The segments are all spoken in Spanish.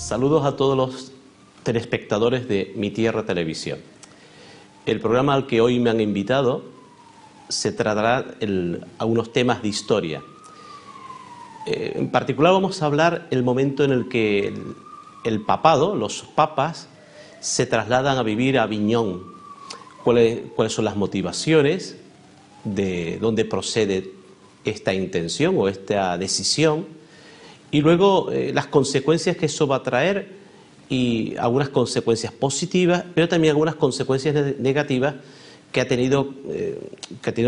Saludos a todos los telespectadores de Mi Tierra Televisión. El programa al que hoy me han invitado se tratará algunos temas de historia. En particular vamos a hablar el momento en el que el papado, los papas, se trasladan a vivir a Aviñón. ¿Cuáles son las motivaciones? ¿De dónde procede esta intención o esta decisión? Y luego las consecuencias que eso va a traer, y algunas consecuencias positivas, pero también algunas consecuencias negativas que ha tenido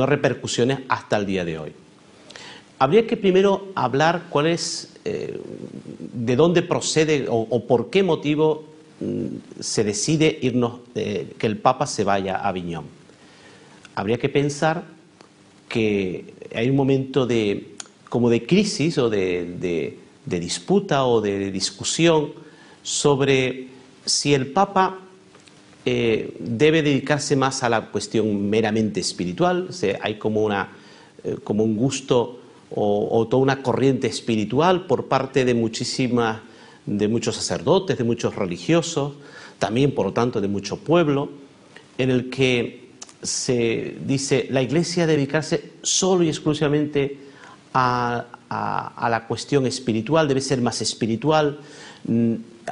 repercusiones hasta el día de hoy. Habría que primero hablar cuál es, de dónde procede o por qué motivo se decide que el Papa se vaya a Aviñón. Habría que pensar que hay un momento como de crisis o de disputa o de discusión sobre si el Papa debe dedicarse más a la cuestión meramente espiritual. O sea, hay como un gusto o toda una corriente espiritual por parte de muchos sacerdotes, de muchos religiosos, también por lo tanto de mucho pueblo, en el que se dice la Iglesia debe dedicarse solo y exclusivamente a la cuestión espiritual, debe ser más espiritual.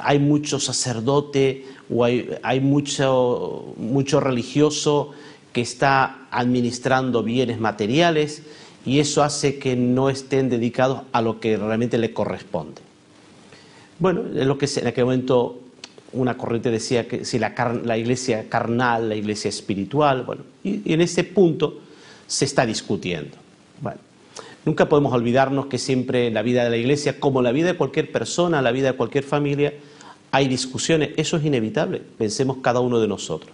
Hay mucho sacerdote o hay mucho religioso que está administrando bienes materiales, y eso hace que no estén dedicados a lo que realmente le corresponde. Bueno, es lo que en aquel momento una corriente decía, que si la iglesia carnal, la iglesia espiritual, bueno, y en ese punto se está discutiendo. Bueno, nunca podemos olvidarnos que siempre en la vida de la iglesia, como en la vida de cualquier persona, la vida de cualquier familia, hay discusiones. Eso es inevitable. Pensemos cada uno de nosotros.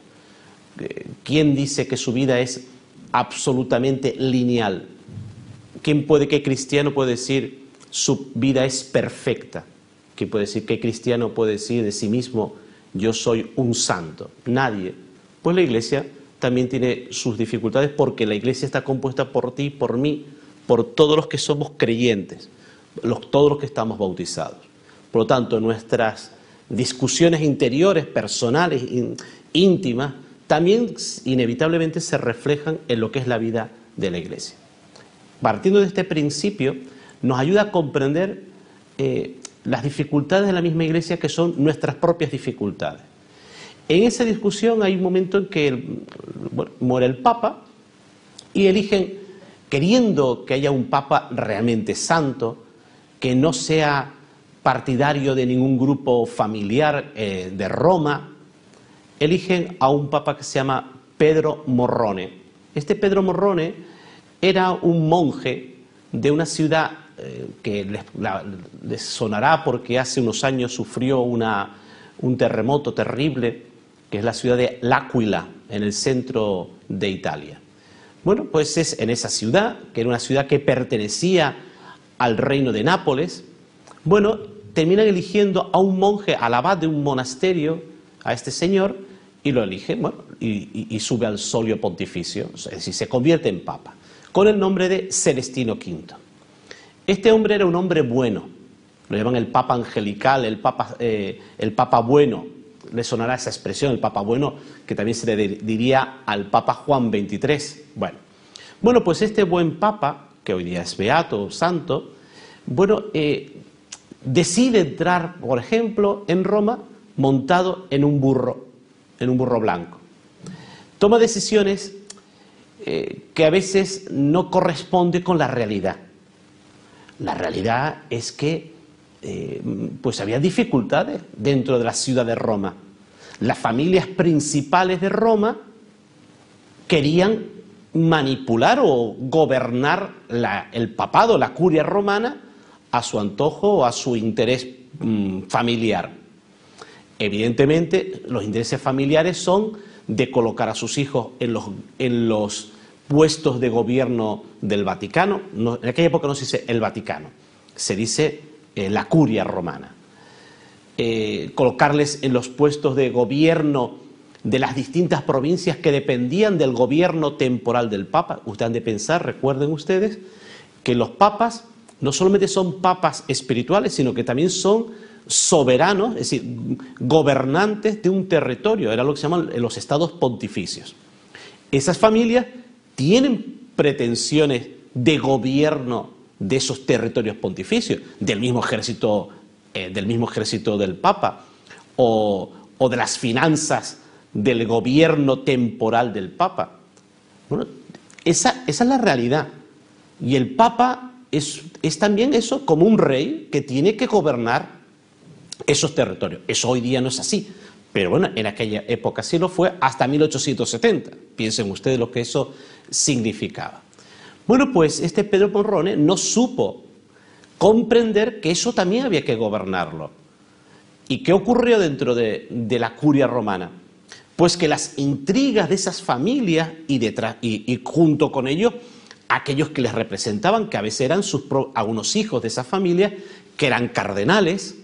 ¿Quién dice que su vida es absolutamente lineal? ¿Qué cristiano puede decir su vida es perfecta? ¿Quién puede decir, qué cristiano puede decir de sí mismo yo soy un santo? Nadie. Pues la iglesia también tiene sus dificultades, porque la iglesia está compuesta por ti, por mí, por todos los que somos creyentes, todos los que estamos bautizados. Por lo tanto, nuestras discusiones interiores, personales, íntimas, también inevitablemente se reflejan en lo que es la vida de la iglesia. Partiendo de este principio, nos ayuda a comprender las dificultades de la misma iglesia, que son nuestras propias dificultades. En esa discusión hay un momento en que muere el Papa y eligen, queriendo que haya un Papa realmente santo, que no sea partidario de ningún grupo familiar de Roma, eligen a un Papa que se llama Pedro Morrone. Este Pedro Morrone era un monje de una ciudad que les sonará porque hace unos años sufrió un terremoto terrible, que es la ciudad de L'Aquila, en el centro de Italia. Bueno, pues es en esa ciudad, que era una ciudad que pertenecía al reino de Nápoles, bueno, terminan eligiendo a un monje, al abad de un monasterio, a este señor, y lo eligen, bueno, y sube al solio pontificio, es decir, se convierte en papa, con el nombre de Celestino V. Este hombre era un hombre bueno, lo llaman el Papa angelical, el Papa bueno. Le sonará esa expresión, el Papa bueno, que también se le diría al Papa Juan XXIII. Bueno, pues este buen Papa, que hoy día es beato o santo, bueno, decide entrar, por ejemplo, en Roma montado en un burro blanco. Toma decisiones que a veces no corresponden con la realidad. La realidad es que pues había dificultades dentro de la ciudad de Roma. Las familias principales de Roma querían manipular o gobernar el papado, la curia romana, a su antojo o a su interés familiar. Evidentemente, los intereses familiares son de colocar a sus hijos en los puestos de gobierno del Vaticano. En aquella época no se dice el Vaticano, se dice la curia romana. Colocarles en los puestos de gobierno de las distintas provincias que dependían del gobierno temporal del Papa. Ustedes han de pensar, recuerden ustedes, que los papas no solamente son papas espirituales, sino que también son soberanos, es decir, gobernantes de un territorio, era lo que se llaman los estados pontificios. Esas familias tienen pretensiones de gobierno de esos territorios pontificios, del mismo ejército del Papa, o de las finanzas del gobierno temporal del Papa. Bueno, esa es la realidad. Y el Papa es también eso, como un rey que tiene que gobernar esos territorios. Eso hoy día no es así, pero bueno, en aquella época sí lo fue, hasta 1870. Piensen ustedes lo que eso significaba. Bueno, pues este Pedro Morrone no supo comprender que eso también había que gobernarlo. ¿Y qué ocurrió dentro de la curia romana? Pues que las intrigas de esas familias y junto con ellos aquellos que les representaban, que a veces eran algunos hijos de esas familias, que eran cardenales,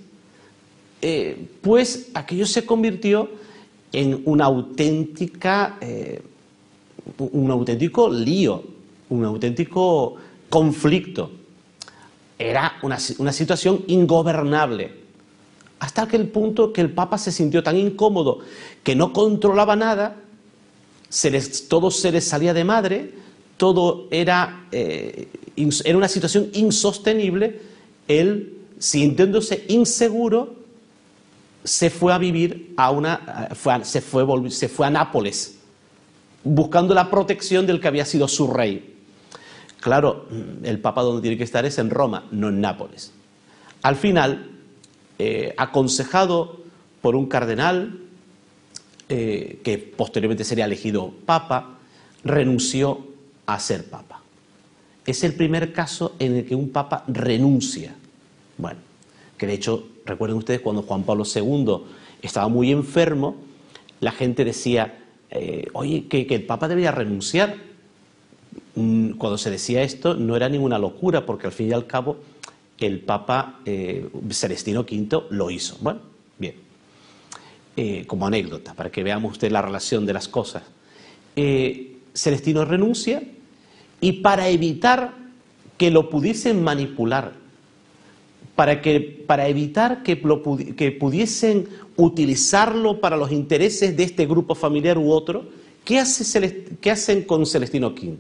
pues aquello se convirtió en un auténtico lío, un auténtico conflicto. Era una situación ingobernable, hasta aquel punto que el Papa se sintió tan incómodo que no controlaba nada, todo se les salía de madre, todo era una situación insostenible. Él, sintiéndose inseguro, se fue a vivir se fue a Nápoles, buscando la protección del que había sido su rey. Claro, el Papa donde tiene que estar es en Roma, no en Nápoles. Al final, aconsejado por un cardenal, que posteriormente sería elegido Papa, renunció a ser Papa. Es el primer caso en el que un Papa renuncia. Bueno, que de hecho, recuerden ustedes, cuando Juan Pablo II estaba muy enfermo, la gente decía, oye, que el Papa debería renunciar. Cuando se decía esto no era ninguna locura, porque al fin y al cabo el Papa Celestino V lo hizo. Bueno, bien, como anécdota, para que veamos usted la relación de las cosas. Celestino renuncia, y para evitar que lo pudiesen manipular, para evitar que pudiesen utilizarlo para los intereses de este grupo familiar u otro, ¿qué hacen con Celestino V?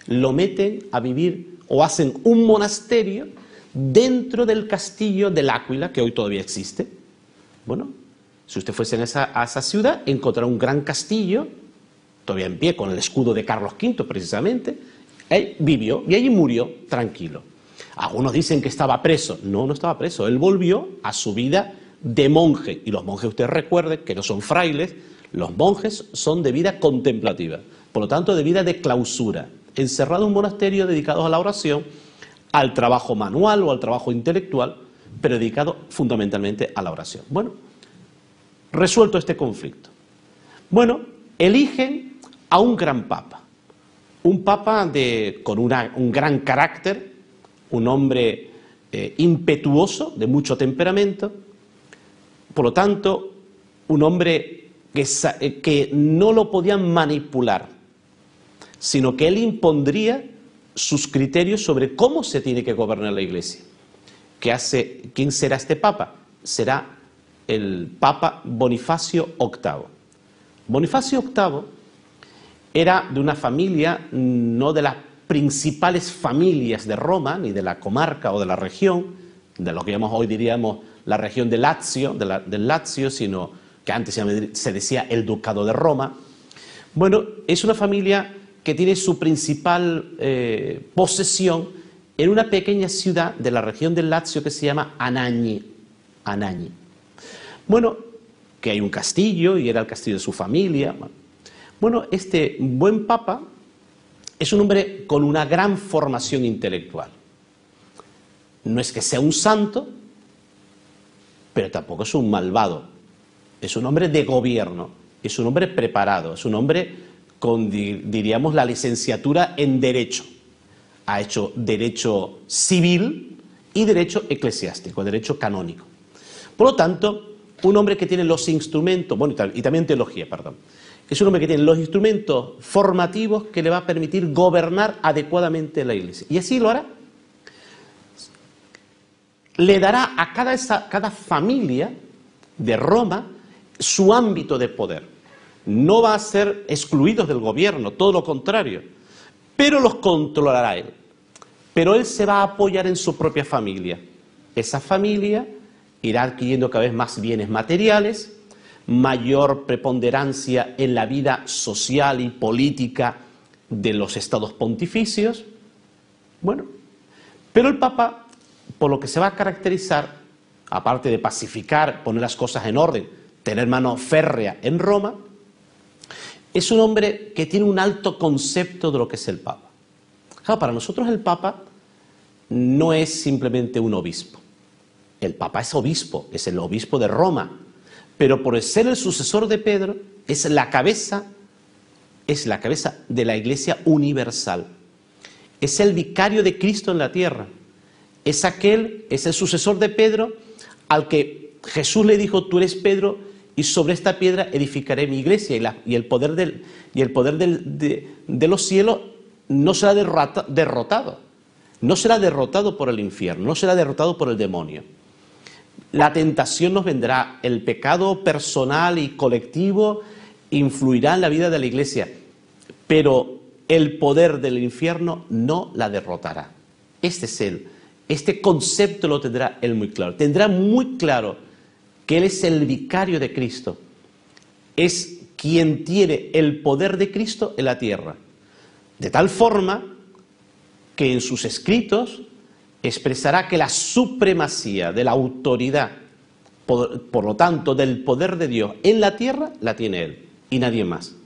Lo meten a vivir, o hacen un monasterio dentro del castillo del Áquila, que hoy todavía existe. Bueno, si usted fuese a esa ciudad, encontrará un gran castillo, todavía en pie, con el escudo de Carlos V precisamente. Él vivió y allí murió tranquilo. Algunos dicen que estaba preso. No, no estaba preso. Él volvió a su vida de monje. Y los monjes, ustedes recuerden que no son frailes, los monjes son de vida contemplativa, por lo tanto de vida de clausura, encerrado en un monasterio dedicados a la oración, al trabajo manual o al trabajo intelectual, pero dedicado fundamentalmente a la oración. Bueno, resuelto este conflicto. Bueno, eligen a un gran papa, un papa con un gran carácter, un hombre impetuoso, de mucho temperamento, por lo tanto, un hombre que no lo podían manipular, sino que él impondría sus criterios sobre cómo se tiene que gobernar la Iglesia. ¿Quién será este papa? Será el Papa Bonifacio VIII. Bonifacio VIII era de una familia, no de las principales familias de Roma, ni de la comarca o de la región, de lo que hoy diríamos la región de Lazio, del Lazio, sino que antes se decía el Ducado de Roma. Bueno, es una familia que tiene su principal posesión en una pequeña ciudad de la región del Lazio que se llama Anagni. Bueno, que hay un castillo y era el castillo de su familia. Bueno, este buen papa es un hombre con una gran formación intelectual. No es que sea un santo, pero tampoco es un malvado. Es un hombre de gobierno, es un hombre preparado, es un hombre con, diríamos, la licenciatura en Derecho. Ha hecho Derecho Civil y Derecho Eclesiástico, Derecho Canónico. Por lo tanto, un hombre que tiene los instrumentos, bueno, y también teología, perdón. Es un hombre que tiene los instrumentos formativos que le va a permitir gobernar adecuadamente la Iglesia. Y así lo hará. le dará a cada familia de Roma su ámbito de poder. No va a ser excluidos del gobierno, todo lo contrario, pero los controlará él. Pero él se va a apoyar en su propia familia. Esa familia irá adquiriendo cada vez más bienes materiales, mayor preponderancia en la vida social y política de los estados pontificios. Bueno, pero el Papa, por lo que se va a caracterizar, aparte de pacificar, poner las cosas en orden, tener mano férrea en Roma, es un hombre que tiene un alto concepto de lo que es el Papa. Claro, para nosotros el Papa no es simplemente un obispo. El Papa es obispo, es el obispo de Roma, pero por ser el sucesor de Pedro, es la cabeza de la Iglesia universal. Es el vicario de Cristo en la tierra. Es el sucesor de Pedro al que Jesús le dijo: tú eres Pedro y sobre esta piedra edificaré mi iglesia, y el poder de los cielos no será derrotado. No será derrotado por el infierno, no será derrotado por el demonio. La tentación nos vendrá, el pecado personal y colectivo influirá en la vida de la iglesia, pero el poder del infierno no la derrotará. Este concepto lo tendrá él muy claro. Tendrá muy claro que él es el vicario de Cristo. Es quien tiene el poder de Cristo en la tierra. De tal forma que en sus escritos expresará que la supremacía de la autoridad, por lo tanto del poder de Dios en la tierra, la tiene él y nadie más.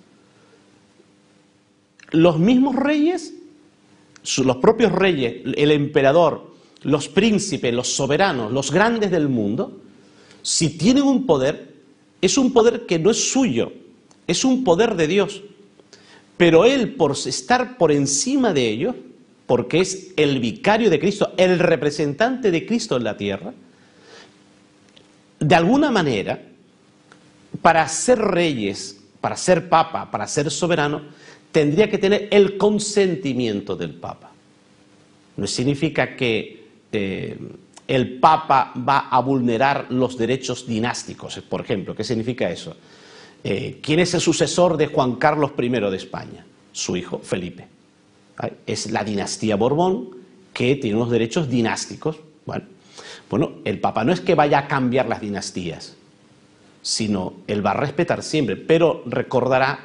Los mismos reyes, los propios reyes, el emperador, los príncipes, los soberanos, los grandes del mundo, si tienen un poder, es un poder que no es suyo, es un poder de Dios. Pero él, por estar por encima de ellos, porque es el vicario de Cristo, el representante de Cristo en la tierra, de alguna manera, para ser reyes, para ser papa, para ser soberano, tendría que tener el consentimiento del Papa. No significa que el Papa va a vulnerar los derechos dinásticos, por ejemplo. ¿Qué significa eso? ¿Quién es el sucesor de Juan Carlos I de España? Su hijo, Felipe. Es la dinastía Borbón, que tiene unos derechos dinásticos. Bueno, el Papa no es que vaya a cambiar las dinastías, sino él va a respetar siempre, pero recordará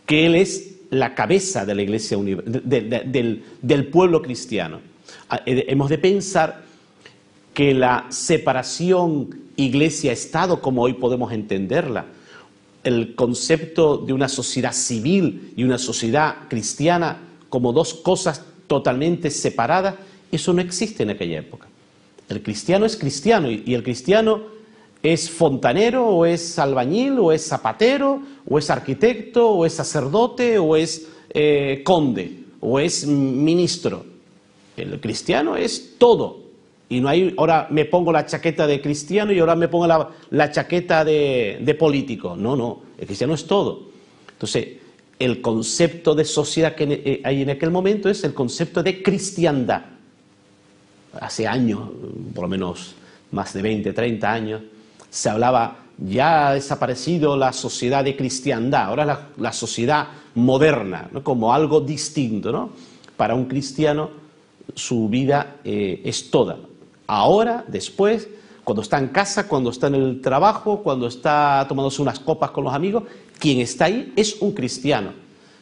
que él es la cabeza de la Iglesia del pueblo cristiano. Hemos de pensar que la separación Iglesia-Estado, como hoy podemos entenderla, el concepto de una sociedad civil y una sociedad cristiana como dos cosas totalmente separadas, eso no existe en aquella época. El cristiano es cristiano y el cristiano es fontanero, o es albañil, o es zapatero, o es arquitecto, o es sacerdote, o es conde, o es ministro. El cristiano es todo. Y no hay, ahora me pongo la chaqueta de cristiano y ahora me pongo la chaqueta de político. No, el cristiano es todo. Entonces, el concepto de sociedad que hay en aquel momento es el concepto de cristiandad. Hace años, por lo menos más de 20, 30 años, se hablaba, ya ha desaparecido la sociedad de cristiandad, ahora la sociedad moderna, ¿no? Como algo distinto, ¿no? Para un cristiano su vida es toda. Ahora, después, cuando está en casa, cuando está en el trabajo, cuando está tomándose unas copas con los amigos, quien está ahí es un cristiano.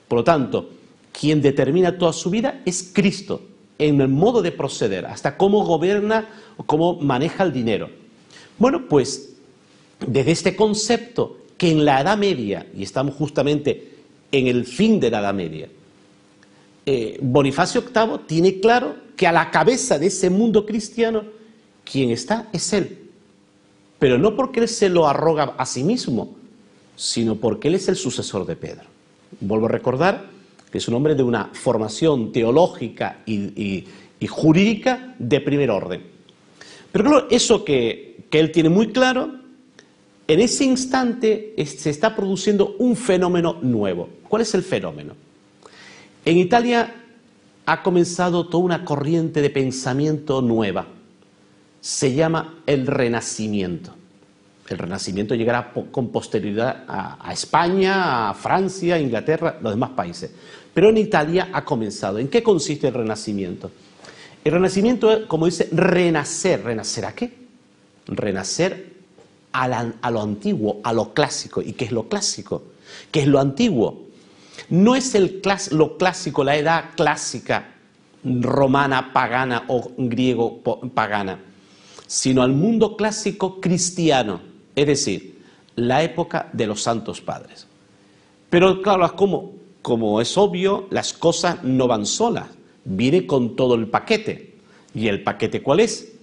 Por lo tanto, quien determina toda su vida es Cristo, en el modo de proceder, hasta cómo gobierna o cómo maneja el dinero. Bueno, pues desde este concepto que en la Edad Media, y estamos justamente en el fin de la Edad Media, Bonifacio VIII tiene claro que a la cabeza de ese mundo cristiano, quien está es él. Pero no porque él se lo arroga a sí mismo, sino porque él es el sucesor de Pedro. Vuelvo a recordar que es un hombre de una formación teológica y jurídica de primer orden. Pero claro, eso que él tiene muy claro, en ese instante se está produciendo un fenómeno nuevo. ¿Cuál es el fenómeno? En Italia ha comenzado toda una corriente de pensamiento nueva. se llama el Renacimiento. El Renacimiento llegará con posterioridad a España, a Francia, a Inglaterra, los demás países. Pero en Italia ha comenzado. ¿En qué consiste el Renacimiento? El Renacimiento es, como dice, renacer. ¿Renacer a qué? Renacer a lo antiguo, a lo clásico. ¿Y qué es lo clásico? ¿Qué es lo antiguo? No es lo clásico, la edad clásica romana, pagana o griego pagana, sino al mundo clásico cristiano, es decir, la época de los santos padres. Pero claro, como es obvio, las cosas no van solas, viene con todo el paquete. ¿Y el paquete cuál es?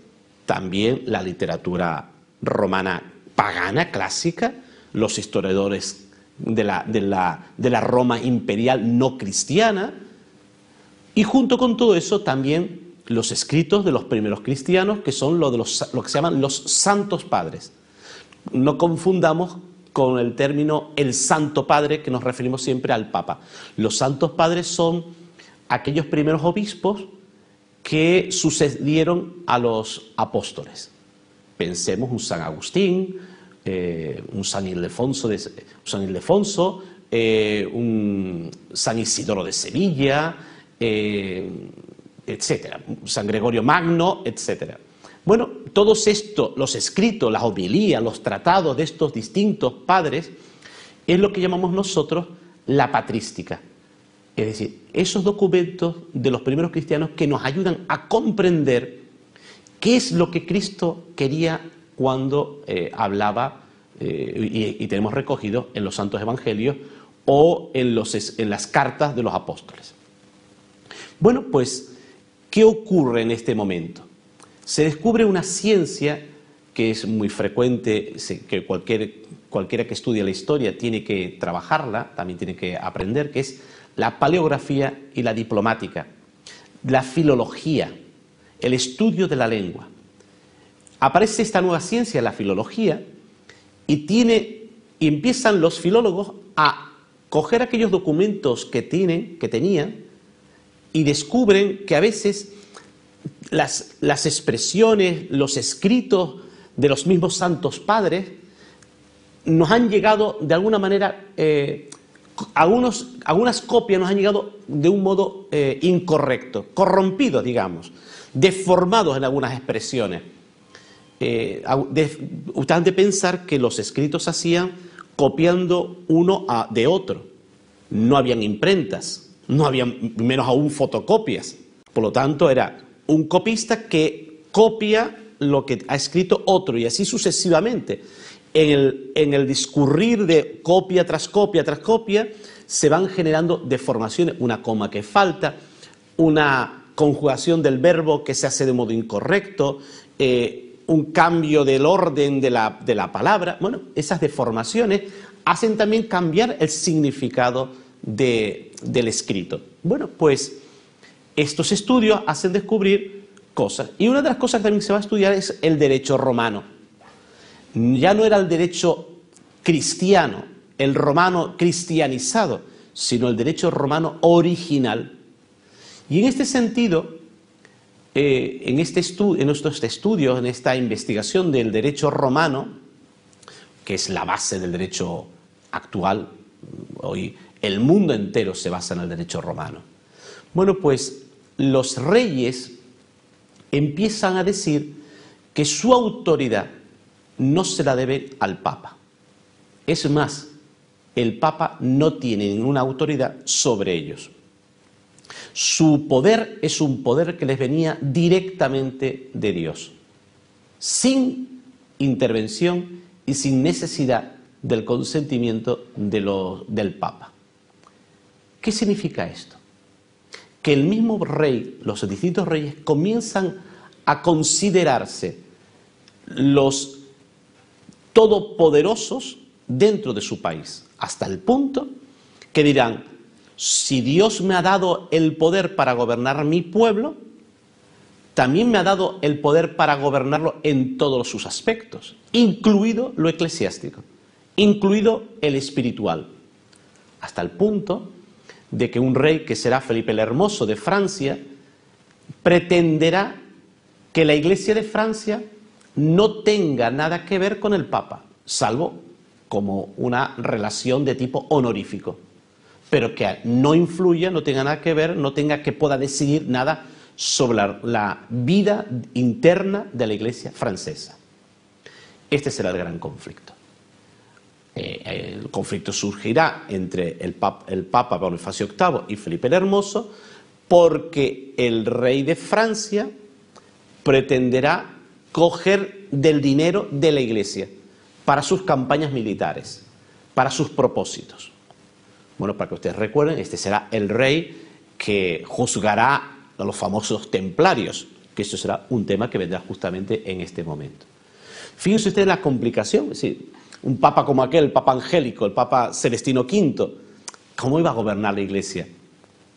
También la literatura romana pagana, clásica, los historiadores de la Roma imperial no cristiana, y junto con todo eso también los escritos de los primeros cristianos, que son lo que se llaman los santos padres. No confundamos con el término el Santo Padre, que nos referimos siempre al Papa. Los santos padres son aquellos primeros obispos que sucedieron a los apóstoles. Pensemos un San Agustín, un San Ildefonso, un San Isidoro de Sevilla, etcétera, San Gregorio Magno, etcétera. Bueno, todos estos, los escritos, las homilías, los tratados de estos distintos padres, es lo que llamamos nosotros la patrística. Es decir, esos documentos de los primeros cristianos que nos ayudan a comprender qué es lo que Cristo quería cuando hablaba, y tenemos recogido en los santos evangelios o en las cartas de los apóstoles. Bueno, pues, ¿qué ocurre en este momento? Se descubre una ciencia que es muy frecuente, que cualquiera que estudie la historia tiene que trabajarla, también tiene que aprender, que es la paleografía y la diplomática, la filología, el estudio de la lengua. Aparece esta nueva ciencia, la filología, y empiezan los filólogos a coger aquellos documentos que tenían y descubren que a veces las expresiones, los escritos de los mismos santos padres nos han llegado de alguna manera, algunas copias nos han llegado de un modo incorrecto, corrompidos, digamos, deformados en algunas expresiones. Usted han de pensar que los escritos se hacían copiando uno de otro. No habían imprentas, no habían menos aún fotocopias. Por lo tanto, era un copista que copia lo que ha escrito otro y así sucesivamente. En el discurrir de copia tras copia tras copia se van generando deformaciones, una coma que falta, una conjugación del verbo que se hace de modo incorrecto, un cambio del orden de la palabra. Bueno, esas deformaciones hacen también cambiar el significado del escrito. Bueno, pues estos estudios hacen descubrir cosas. Y una de las cosas que también se va a estudiar es el derecho romano. Ya no era el derecho cristiano, el romano cristianizado, sino el derecho romano original. Y en este sentido, en nuestros estudios, en esta investigación del derecho romano, que es la base del derecho actual, hoy el mundo entero se basa en el derecho romano. Bueno, pues los reyes empiezan a decir que su autoridad no se la debe al Papa. Es más, el Papa no tiene ninguna autoridad sobre ellos. Su poder es un poder que les venía directamente de Dios, sin intervención y sin necesidad del consentimiento del Papa. ¿Qué significa esto? Que el mismo rey, los distintos reyes, comienzan a considerarse los todopoderosos dentro de su país, hasta el punto que dirán: si Dios me ha dado el poder para gobernar mi pueblo, también me ha dado el poder para gobernarlo en todos sus aspectos, incluido lo eclesiástico, incluido el espiritual, hasta el punto de que un rey, que será Felipe el Hermoso de Francia, pretenderá que la Iglesia de Francia no tenga nada que ver con el Papa, salvo como una relación de tipo honorífico, pero que no influya, no tenga nada que ver, no tenga que pueda decidir nada sobre la vida interna de la Iglesia francesa. Este será el gran conflicto. El conflicto surgirá entre el Papa Bonifacio VIII y Felipe el Hermoso, porque el rey de Francia pretenderá coger del dinero de la Iglesia para sus campañas militares, para sus propósitos. Bueno, para que ustedes recuerden, este será el rey que juzgará a los famosos templarios, que esto será un tema que vendrá justamente en este momento. Fíjense ustedes la complicación, es decir, un papa como aquel, el Papa Angélico, el Papa Celestino V, ¿cómo iba a gobernar la Iglesia?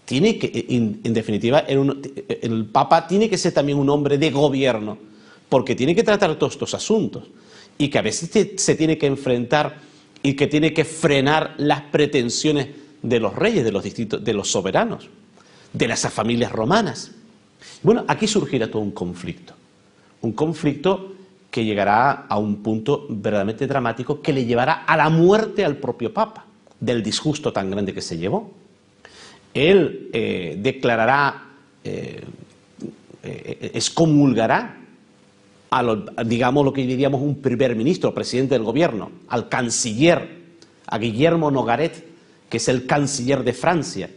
Tiene que, en definitiva, el Papa tiene que ser también un hombre de gobierno, porque tiene que tratar todos estos asuntos, y que a veces se tiene que enfrentar y que tiene que frenar las pretensiones de los reyes, de los soberanos, de las familias romanas. Bueno, aquí surgirá todo un conflicto que llegará a un punto verdaderamente dramático que le llevará a la muerte al propio Papa, del disgusto tan grande que se llevó. Él declarará, excomulgará digamos lo que diríamos un primer ministro, presidente del gobierno, al canciller, a Guillermo Nogaret, que es el canciller de Francia,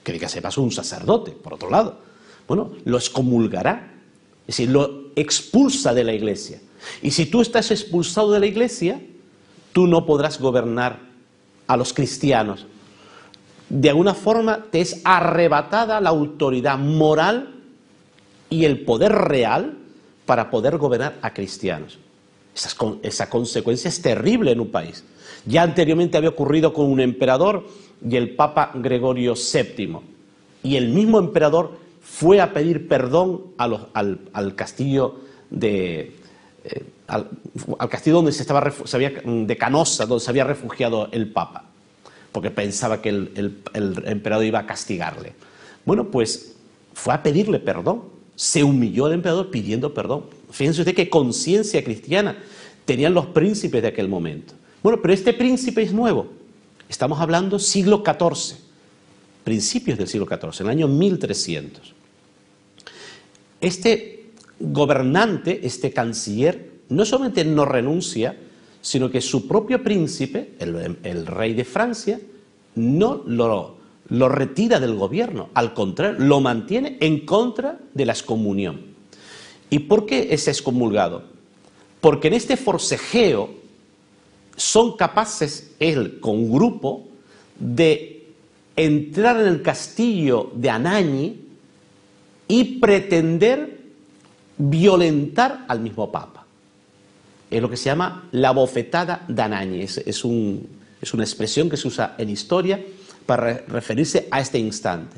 que diga se pasó un sacerdote, por otro lado. Bueno, lo excomulgará, es decir, lo expulsa de la Iglesia. Y si tú estás expulsado de la Iglesia, tú no podrás gobernar a los cristianos. De alguna forma te es arrebatada la autoridad moral y el poder real para poder gobernar a cristianos. Esa consecuencia es terrible en un país. Ya anteriormente había ocurrido con un emperador y el Papa Gregorio VII. Y el mismo emperador fue a pedir perdón al castillo al castillo donde de Canossa, donde se había refugiado el Papa, porque pensaba que el emperador iba a castigarle. Bueno, pues fue a pedirle perdón. Se humilló al emperador pidiendo perdón. Fíjense usted qué conciencia cristiana tenían los príncipes de aquel momento. Bueno, pero este príncipe es nuevo. Estamos hablando siglo XIV, principios del siglo XIV, en el año 1300. Este gobernante, este canciller, no solamente no renuncia, sino que su propio príncipe, el rey de Francia, no lo retira del gobierno, al contrario, lo mantiene en contra de la excomunión. ¿Y por qué es excomulgado? Porque en este forcejeo son capaces, él con grupo, de entrar en el castillo de Anagni y pretender violentar al mismo Papa. Es lo que se llama la bofetada de Anagni. Es una expresión que se usa en historia para referirse a este instante.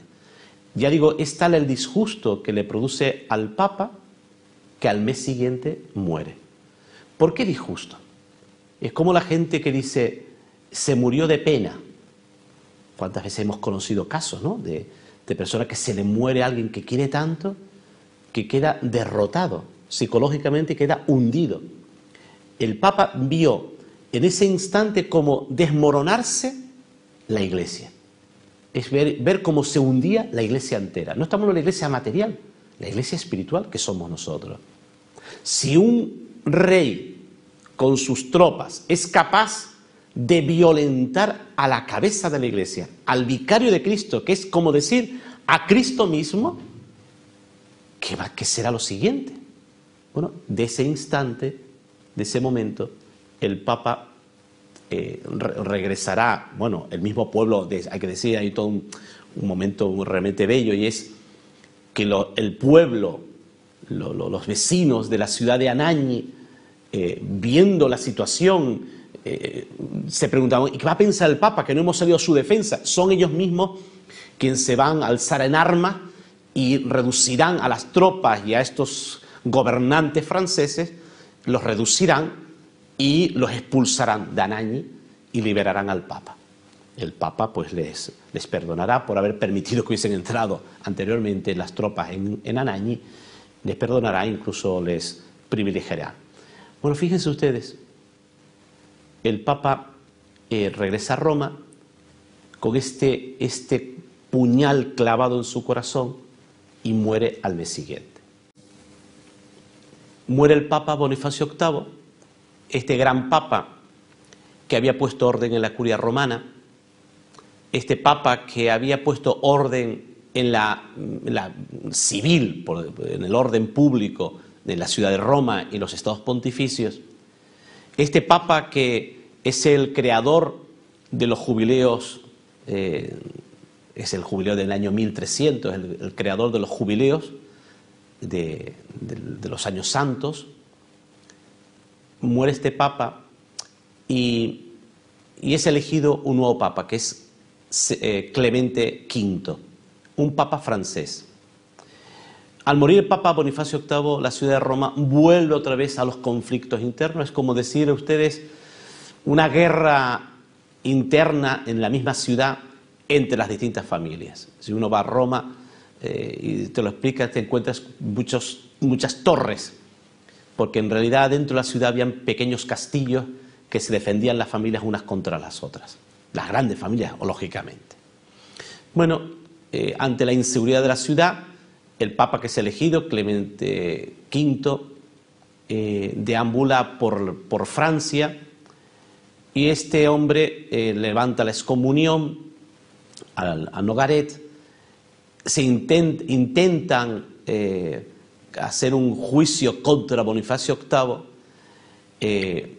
Ya digo, es tal el disgusto que le produce al Papa que al mes siguiente muere. ¿Por qué disgusto? Es como la gente que dice, se murió de pena. ¿Cuántas veces hemos conocido casos, ¿no? de personas que se le muere a alguien que quiere tanto, que queda derrotado psicológicamente y queda hundido? El Papa vio en ese instante como desmoronarse la Iglesia. Es ver cómo se hundía la Iglesia entera. No estamos en la Iglesia material, la Iglesia espiritual que somos nosotros. Si un rey con sus tropas es capaz de violentar a la cabeza de la Iglesia, al vicario de Cristo, que es como decir a Cristo mismo, ¿qué será lo siguiente? Bueno, de ese instante, de ese momento, el Papa regresará, bueno, el mismo pueblo, hay que decir, hay todo un momento realmente bello, y es que el pueblo, los vecinos de la ciudad de Anagni, viendo la situación, se preguntaban, ¿y qué va a pensar el Papa? Que no hemos salido a su defensa. Son ellos mismos quienes se van a alzar en armas y reducirán a las tropas y a estos gobernantes franceses, los reducirán y los expulsarán de Anagni y liberarán al Papa. El Papa pues les perdonará por haber permitido que hubiesen entrado anteriormente las tropas en Anagni, les perdonará, incluso les privilegiará. Bueno, fíjense ustedes, el Papa regresa a Roma con este puñal clavado en su corazón y muere al mes siguiente. Muere el Papa Bonifacio VIII, este gran Papa que había puesto orden en la curia romana, este Papa que había puesto orden en la civil, en el orden público de la ciudad de Roma y los estados pontificios, este Papa que es el creador de los jubileos, es el jubileo del año 1300, el creador de los jubileos de los años santos. Muere este Papa y es elegido un nuevo Papa, que es Clemente V, un Papa francés. Al morir el Papa Bonifacio VIII, la ciudad de Roma vuelve otra vez a los conflictos internos. Es como decir a ustedes una guerra interna en la misma ciudad entre las distintas familias. Si uno va a Roma y te lo explica, te encuentras muchas torres, porque en realidad dentro de la ciudad habían pequeños castillos que se defendían las familias unas contra las otras, las grandes familias, lógicamente. Bueno, ante la inseguridad de la ciudad, el Papa que es elegido, Clemente V, deambula por Francia, y este hombre levanta la excomunión a Nogaret. Se intentan hacer un juicio contra Bonifacio VIII.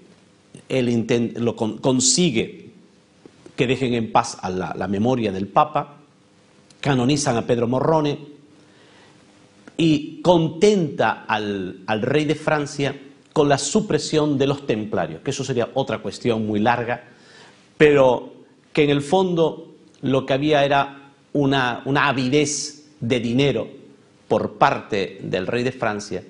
Él consigue que dejen en paz a la memoria del Papa, canonizan a Pedro Morrone y contenta al rey de Francia con la supresión de los templarios, que eso sería otra cuestión muy larga, pero que en el fondo lo que había era una avidez de dinero por parte del rey de Francia,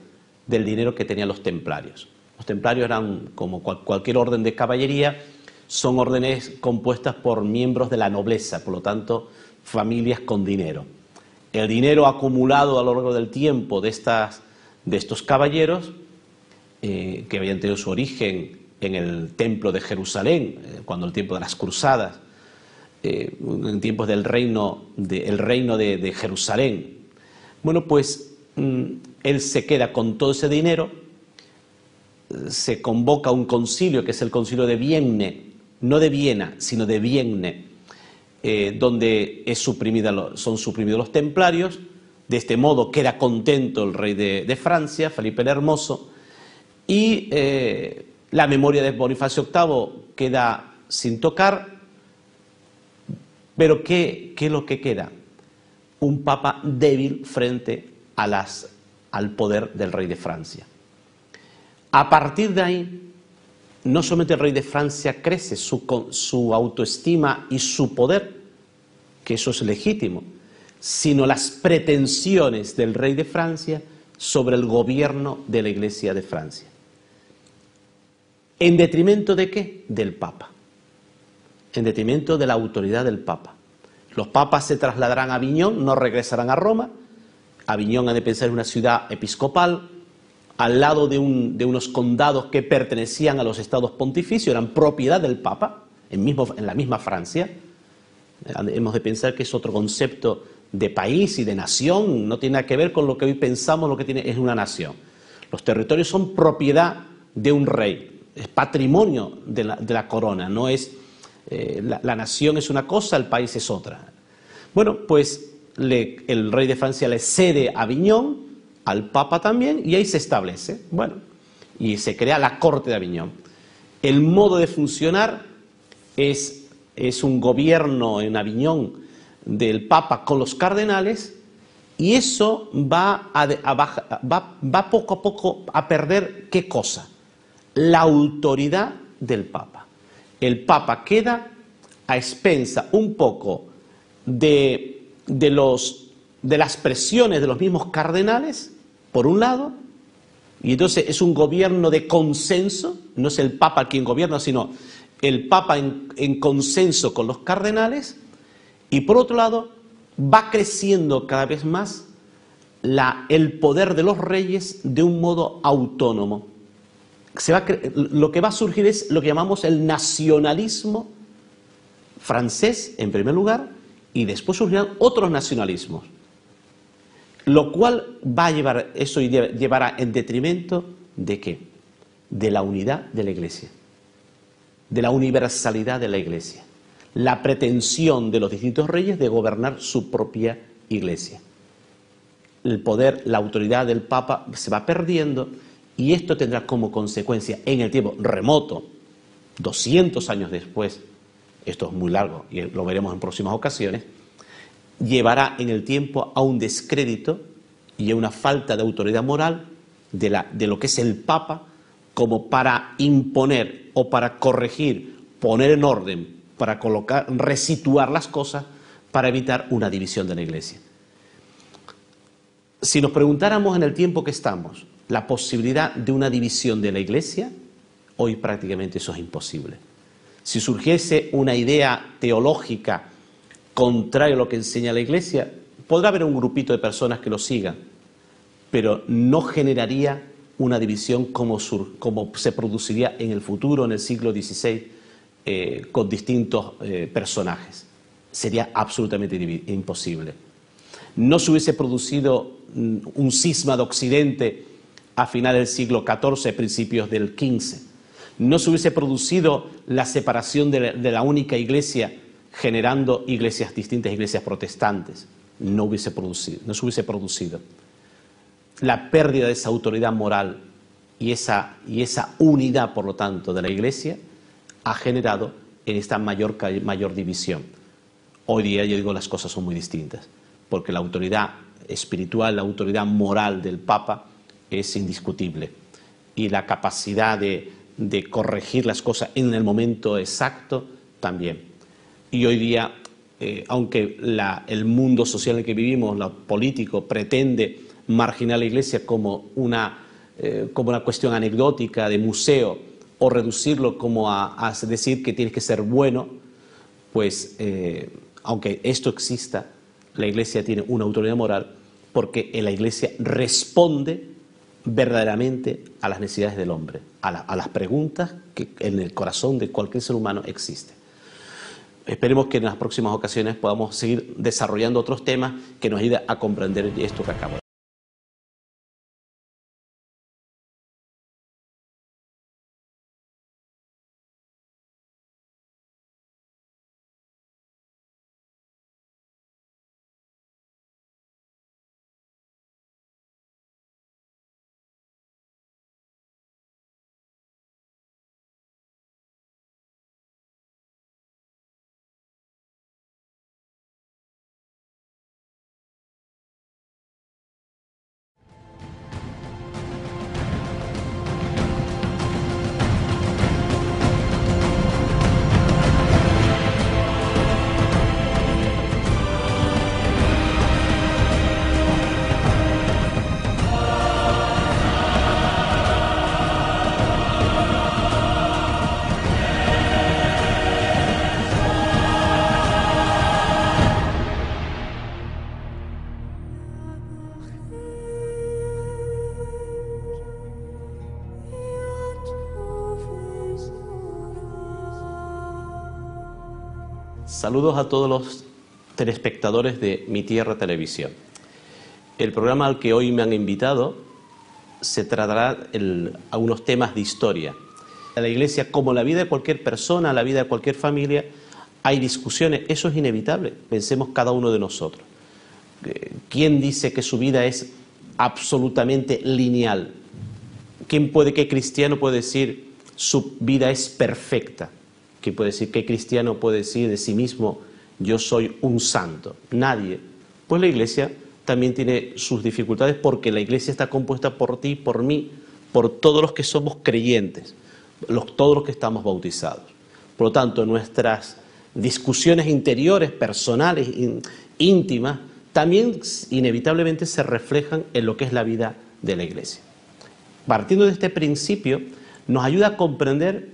del dinero que tenían los templarios. Los templarios eran, como cualquier orden de caballería, son órdenes compuestas por miembros de la nobleza, por lo tanto, familias con dinero. El dinero acumulado a lo largo del tiempo de estos caballeros, que habían tenido su origen en el templo de Jerusalén, cuando el tiempo de las cruzadas, en tiempos del reino de Jerusalén. Bueno, pues él se queda con todo ese dinero, se convoca un concilio, que es el concilio de Vienne, no de Viena, sino de Vienne, donde son suprimidos los templarios. De este modo queda contento el rey de Francia, Felipe el Hermoso, y la memoria de Bonifacio VIII queda sin tocar. Pero ¿qué es lo que queda? Un papa débil frente al poder del rey de Francia. A partir de ahí, no solamente el rey de Francia crece su autoestima y su poder, que eso es legítimo, sino las pretensiones del rey de Francia sobre el gobierno de la Iglesia de Francia. ¿En detrimento de qué? Del Papa. En detrimento de la autoridad del Papa. Los papas se trasladarán a Aviñón, no regresarán a Roma. Aviñón, ha de pensar, es una ciudad episcopal, al lado de unos condados que pertenecían a los estados pontificios, eran propiedad del Papa, en la misma Francia. Hemos de pensar que es otro concepto de país y de nación, no tiene nada que ver con lo que hoy pensamos, lo que tiene es una nación. Los territorios son propiedad de un rey, es patrimonio de la corona, no es... la nación es una cosa, el país es otra. Bueno, pues el rey de Francia le cede a Aviñón, al Papa también, y ahí se establece. Bueno, y se crea la corte de Aviñón. El modo de funcionar es un gobierno en Aviñón del Papa con los cardenales, y eso va poco a poco a perder ¿qué cosa? La autoridad del Papa. El Papa queda a expensa un poco de las presiones de los mismos cardenales, por un lado, y entonces es un gobierno de consenso, no es el Papa quien gobierna, sino el Papa en consenso con los cardenales, y por otro lado va creciendo cada vez más el poder de los reyes de un modo autónomo. Lo que va a surgir es lo que llamamos el nacionalismo francés, en primer lugar, y después surgirán otros nacionalismos, lo cual va a llevar, eso llevará en detrimento ¿de qué? De la unidad de la Iglesia, de la universalidad de la Iglesia, la pretensión de los distintos reyes de gobernar su propia Iglesia. El poder, la autoridad del Papa se va perdiendo y esto tendrá como consecuencia en el tiempo remoto, 200 años después, esto es muy largo y lo veremos en próximas ocasiones, llevará en el tiempo a un descrédito y a una falta de autoridad moral de lo que es el Papa como para imponer o para corregir, poner en orden, para colocar, resituar las cosas para evitar una división de la Iglesia. Si nos preguntáramos en el tiempo que estamos la posibilidad de una división de la Iglesia, hoy prácticamente eso es imposible. Si surgiese una idea teológica contraria a lo que enseña la Iglesia, podrá haber un grupito de personas que lo sigan, pero no generaría una división como se produciría en el futuro, en el siglo XVI, con distintos personajes. Sería absolutamente imposible. No se hubiese producido un cisma de Occidente a finales del siglo XIV, principios del XV. No se hubiese producido la separación de la única iglesia, generando iglesias distintas, iglesias protestantes. No se hubiese producido. La pérdida de esa autoridad moral y esa unidad, por lo tanto, de la Iglesia ha generado en esta mayor división. Hoy día, yo digo, las cosas son muy distintas, porque la autoridad espiritual, la autoridad moral del Papa es indiscutible y la capacidad de corregir las cosas en el momento exacto también. Y hoy día, aunque el mundo social en el que vivimos, lo político, pretende marginar a la Iglesia como una cuestión anecdótica de museo o reducirlo como a decir que tienes que ser bueno, pues aunque esto exista, la Iglesia tiene una autoridad moral porque la Iglesia responde verdaderamente a las necesidades del hombre, a las preguntas que en el corazón de cualquier ser humano existen. Esperemos que en las próximas ocasiones podamos seguir desarrollando otros temas que nos ayuden a comprender esto que acabo de decir. Saludos a todos los telespectadores de Mi Tierra Televisión. El programa al que hoy me han invitado se tratará a unos temas de historia. En la Iglesia, como la vida de cualquier persona, la vida de cualquier familia, hay discusiones, eso es inevitable, pensemos cada uno de nosotros. ¿Quién dice que su vida es absolutamente lineal? ¿Qué cristiano puede decir su vida es perfecta? ¿Quién puede decir qué cristiano puede decir de sí mismo yo soy un santo? Nadie. Pues la Iglesia también tiene sus dificultades porque la Iglesia está compuesta por ti, por mí, por todos los que somos creyentes, todos los que estamos bautizados. Por lo tanto, nuestras discusiones interiores, personales, íntimas, también inevitablemente se reflejan en lo que es la vida de la Iglesia. Partiendo de este principio, nos ayuda a comprender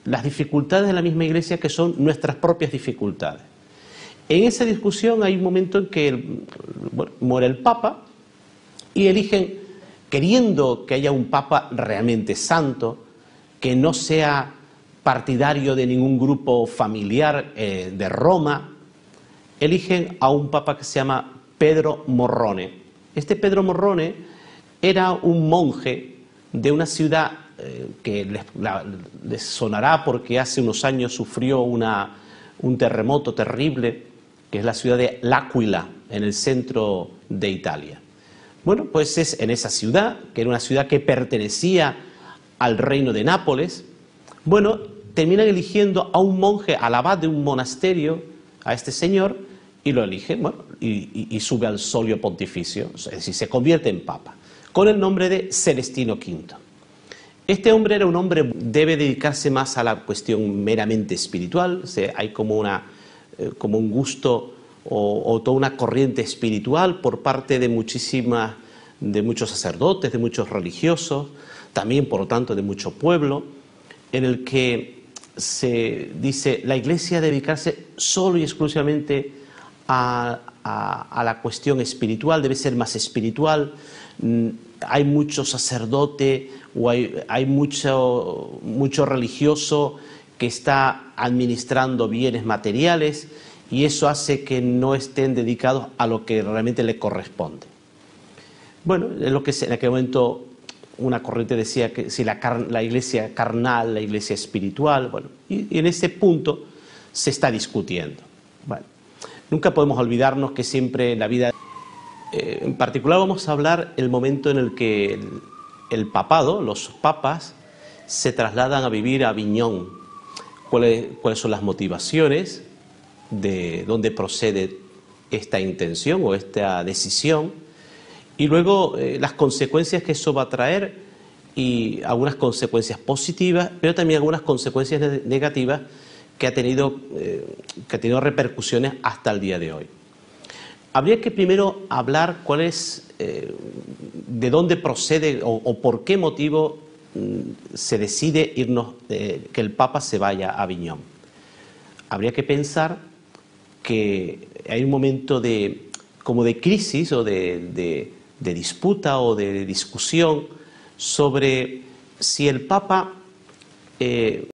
las dificultades de la misma Iglesia, que son nuestras propias dificultades. En esa discusión hay un momento en que muere el Papa y eligen, queriendo que haya un Papa realmente santo, que no sea partidario de ningún grupo familiar de Roma, eligen a un Papa que se llama Pedro Morrone. Este Pedro Morrone era un monje de una ciudad que les sonará porque hace unos años sufrió un terremoto terrible, que es la ciudad de L'Aquila, en el centro de Italia. Bueno, pues es en esa ciudad, que era una ciudad que pertenecía al reino de Nápoles, bueno, terminan eligiendo a un monje, al abad de un monasterio, a este señor, y lo eligen, bueno, y sube al solio pontificio, es decir, se convierte en papa, con el nombre de Celestino V. Este hombre era un hombre, debe dedicarse más a la cuestión meramente espiritual, o sea, hay como un gusto o toda una corriente espiritual por parte de muchos sacerdotes, de muchos religiosos, también por lo tanto de mucho pueblo, en el que se dice la Iglesia debe dedicarse solo y exclusivamente a la cuestión espiritual, debe ser más espiritual. Hay mucho sacerdote o hay mucho religioso que está administrando bienes materiales y eso hace que no estén dedicados a lo que realmente le corresponde. Bueno, es lo que en aquel momento una corriente decía que si la iglesia carnal, la iglesia espiritual, bueno, y en ese punto se está discutiendo. Bueno, nunca podemos olvidarnos que siempre en la vida, en particular vamos a hablar el momento en el que el papado, los papas, se trasladan a vivir a Aviñón. ¿Cuáles son las motivaciones de dónde procede esta intención o esta decisión? Y luego las consecuencias que eso va a traer, y algunas consecuencias positivas, pero también algunas consecuencias negativas que ha tenido repercusiones hasta el día de hoy. Habría que primero hablar de dónde procede o por qué motivo se decide que el Papa se vaya a Aviñón. Habría que pensar que hay un momento como de crisis o de disputa o de discusión sobre si el Papa